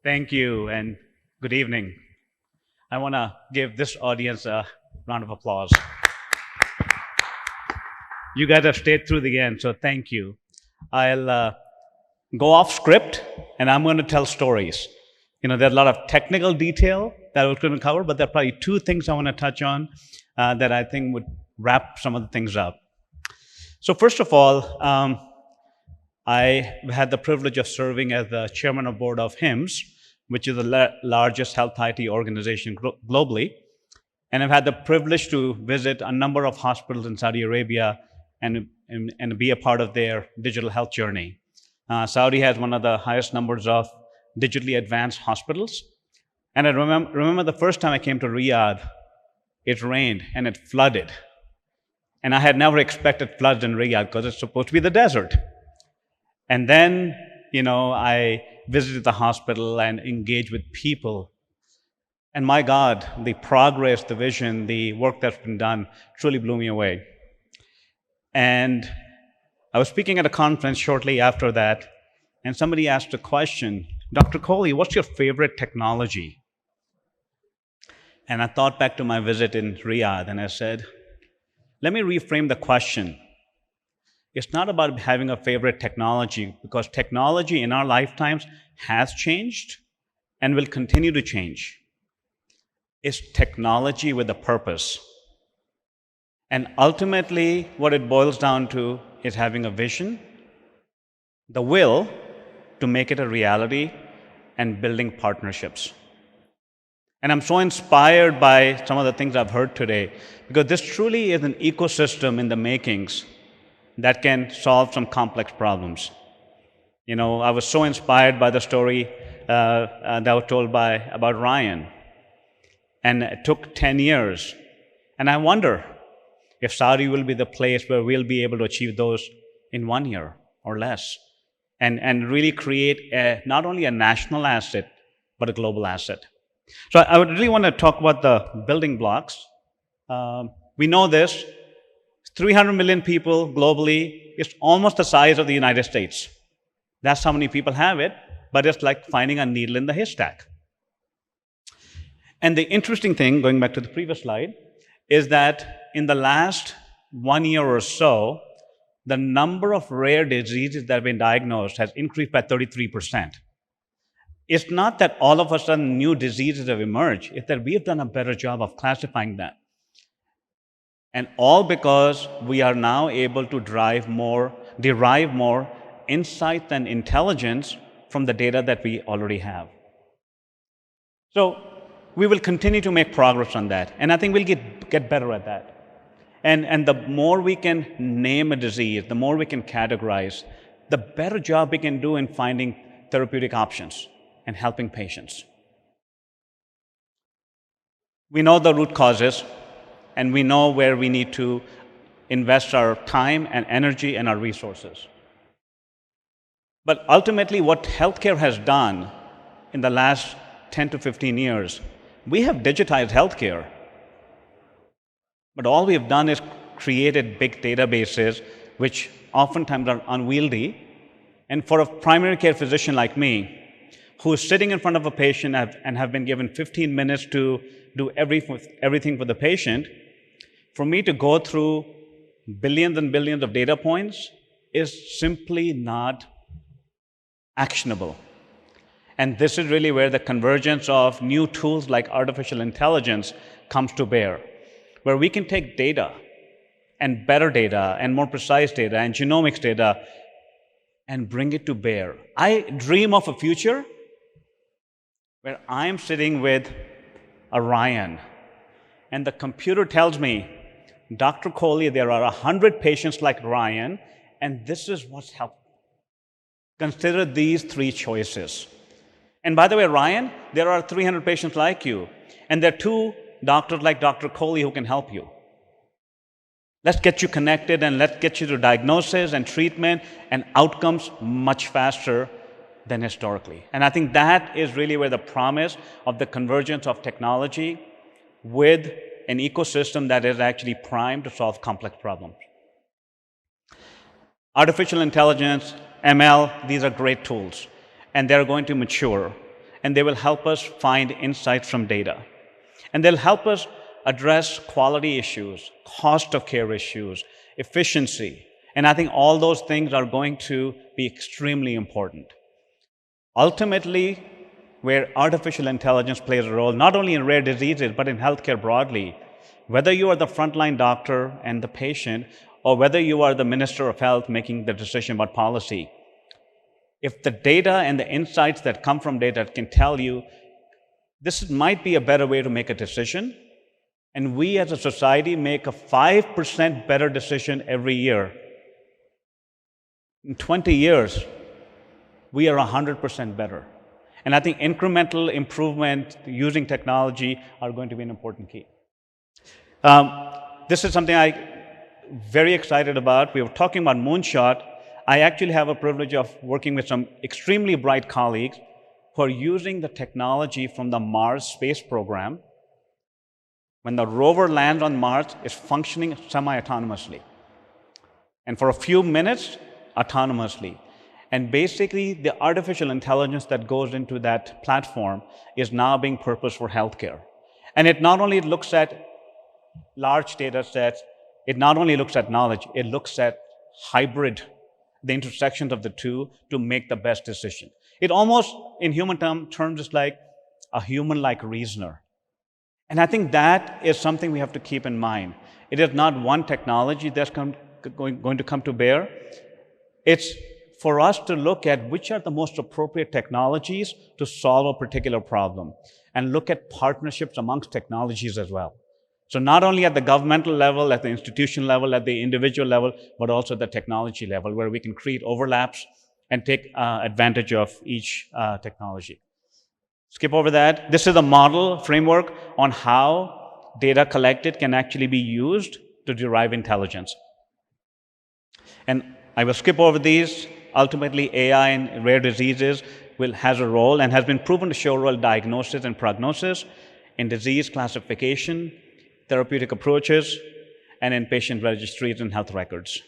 Thank you and good evening. I want to give this audience a round of applause. You guys have stayed through the end, so thank you. I'll go off script and I'm going to tell stories. There's a lot of technical detail that I was going to cover, but there are probably two things I want to touch on that I think would wrap some of the things up. So, first of all, I had the privilege of serving as the chairman of board of HIMSS, which is the largest health IT organization globally. And I've had the privilege to visit a number of hospitals in Saudi Arabia and be a part of their digital health journey. Saudi has one of the highest numbers of digitally advanced hospitals. And I remember the first time I came to Riyadh, it rained and it flooded. And I had never expected floods in Riyadh because it's supposed to be the desert. And then, I visited the hospital and engaged with people. And my God, the progress, the vision, the work that's been done truly blew me away. And I was speaking at a conference shortly after that, and somebody asked a question, Dr. Kohli, what's your favorite technology? And I thought back to my visit in Riyadh, and I said, let me reframe the question. It's not about having a favorite technology, because technology in our lifetimes has changed and will continue to change. It's technology with a purpose. And ultimately, what it boils down to is having a vision, the will to make it a reality, and building partnerships. And I'm so inspired by some of the things I've heard today, because this truly is an ecosystem in the makings that can solve some complex problems. I was so inspired by the story that was told about Ryan. And it took 10 years. And I wonder if Saudi will be the place where we'll be able to achieve those in 1 year or less. And really create not only a national asset, but a global asset. So I would really want to talk about the building blocks. We know this. 300 million people globally. It's almost the size of the United States. That's how many people have it, but it's like finding a needle in the haystack. And the interesting thing, going back to the previous slide, is that in the last 1 year or so, the number of rare diseases that have been diagnosed has increased by 33%. It's not that all of a sudden new diseases have emerged, it's that we have done a better job of classifying them. And all because we are now able to derive more insight and intelligence from the data that we already have. So we will continue to make progress on that. And I think we'll get better at that. And the more we can name a disease, the more we can categorize, the better job we can do in finding therapeutic options and helping patients. We know the root causes, and we know where we need to invest our time and energy and our resources. But ultimately, what healthcare has done in the last 10 to 15 years, we have digitized healthcare. But all we have done is created big databases, which oftentimes are unwieldy. And for a primary care physician like me, who is sitting in front of a patient and have been given 15 minutes to do everything for the patient, for me to go through billions and billions of data points is simply not actionable. And this is really where the convergence of new tools like artificial intelligence comes to bear, where we can take data and better data and more precise data and genomics data and bring it to bear. I dream of a future where I'm sitting with a Ryan, and the computer tells me, Dr. Kohli, there are 100 patients like Ryan, and this is what's helped. Consider these 3 choices. And by the way, Ryan, there are 300 patients like you, and there are 2 doctors like Dr. Kohli who can help you. Let's get you connected and let's get you to diagnosis and treatment and outcomes much faster than historically. And I think that is really where the promise of the convergence of technology with an ecosystem that is actually primed to solve complex problems. Artificial intelligence, ML, these are great tools, and they're going to mature. and they will help us find insights from data. And they'll help us address quality issues, cost of care issues, efficiency. And I think all those things are going to be extremely important. Ultimately, where artificial intelligence plays a role, not only in rare diseases, but in healthcare broadly, whether you are the frontline doctor and the patient, or whether you are the Minister of Health making the decision about policy, if the data and the insights that come from data can tell you this might be a better way to make a decision, and we as a society make a 5% better decision every year, in 20 years, we are 100% better. And I think incremental improvement using technology are going to be an important key. This is something I'm very excited about. We were talking about moonshot. I actually have a privilege of working with some extremely bright colleagues who are using the technology from the Mars space program. When the rover lands on Mars, it's functioning semi-autonomously. And for a few minutes, autonomously. And basically, the artificial intelligence that goes into that platform is now being purposed for healthcare. And it not only looks at large data sets, it not only looks at knowledge, it looks at hybrid, the intersections of the two to make the best decision. It almost, in human terms, is like a human-like reasoner. And I think that is something we have to keep in mind. It is not one technology that's going to come to bear. It's for us to look at which are the most appropriate technologies to solve a particular problem, and look at partnerships amongst technologies as well. So not only at the governmental level, at the institution level, at the individual level, but also at the technology level, where we can create overlaps and take advantage of each technology. Skip over that. This is a model framework on how data collected can actually be used to derive intelligence. And I will skip over these. Ultimately, AI in rare diseases has a role and has been proven to show a role in diagnosis and prognosis, in disease classification, therapeutic approaches, and in patient registries and health records.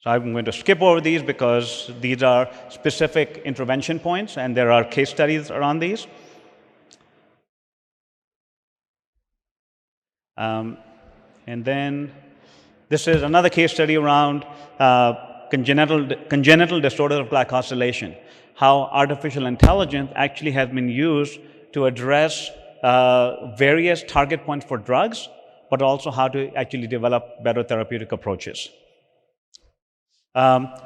So I'm going to skip over these because these are specific intervention points, and there are case studies around these. And then this is another case study around congenital disorders of glycosylation, how artificial intelligence actually has been used to address various target points for drugs, but also how to actually develop better therapeutic approaches.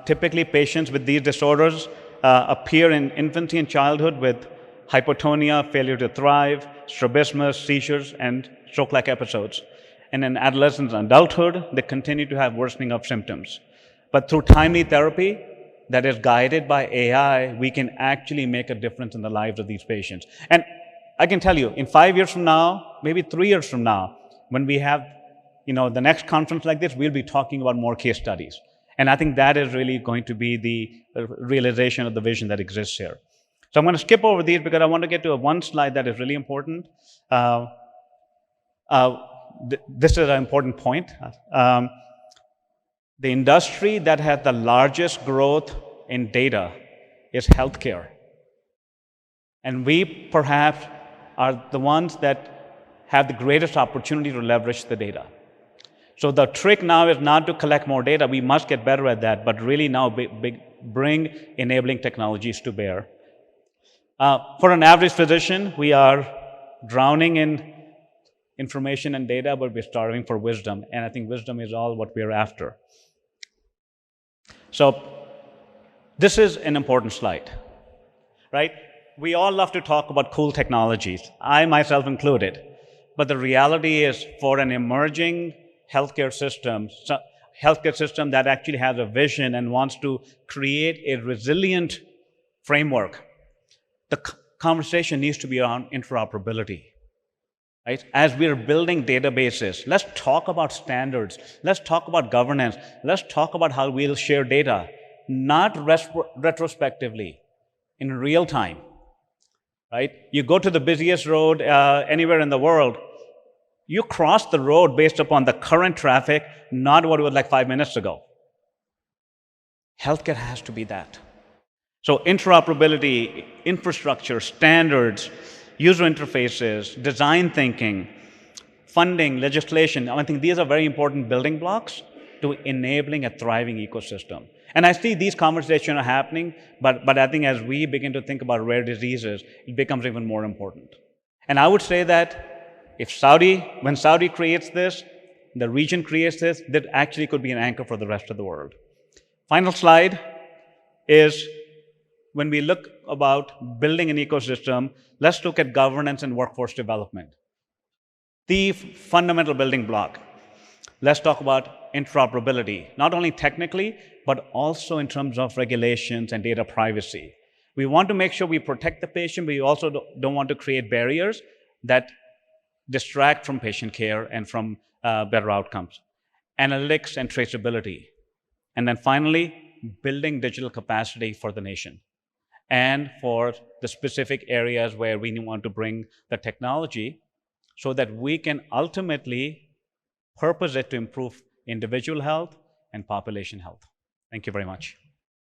Typically, patients with these disorders appear in infancy and childhood with hypotonia, failure to thrive, strabismus, seizures, and stroke-like episodes. And in adolescence and adulthood, they continue to have worsening of symptoms. But through timely therapy that is guided by AI, we can actually make a difference in the lives of these patients. And I can tell you, in 5 years from now, maybe 3 years from now, when we have the next conference like this, we'll be talking about more case studies. And I think that is really going to be the realization of the vision that exists here. So I'm going to skip over these because I want to get to one slide that is really important. This is an important point. The industry that has the largest growth in data is healthcare. And we perhaps are the ones that have the greatest opportunity to leverage the data. So the trick now is not to collect more data. We must get better at that, but really now bring enabling technologies to bear. For an average physician, we are drowning in information and data, but we're starving for wisdom. And I think wisdom is all what we're after. So this is an important slide, right? We all love to talk about cool technologies, I myself included. But the reality is, for an emerging healthcare system that actually has a vision and wants to create a resilient framework, the conversation needs to be around interoperability. Right? As we're building databases, let's talk about standards, let's talk about governance, let's talk about how we'll share data, not retrospectively, in real time. Right? You go to the busiest road anywhere in the world, you cross the road based upon the current traffic, not what it was like 5 minutes ago. Healthcare has to be that. So interoperability, infrastructure, standards, user interfaces, design thinking, funding, legislation, I think these are very important building blocks to enabling a thriving ecosystem. And I see these conversations are happening, but I think as we begin to think about rare diseases, it becomes even more important. And I would say that when Saudi creates this, the region creates this, that actually could be an anchor for the rest of the world. Final slide is when we look about building an ecosystem, let's look at governance and workforce development. The fundamental building block. Let's talk about interoperability, not only technically, but also in terms of regulations and data privacy. We want to make sure we protect the patient, but we also don't want to create barriers that distract from patient care and from better outcomes. Analytics and traceability. And then finally, building digital capacity for the nation and for the specific areas where we want to bring the technology so that we can ultimately purpose it to improve individual health and population health. Thank you very much.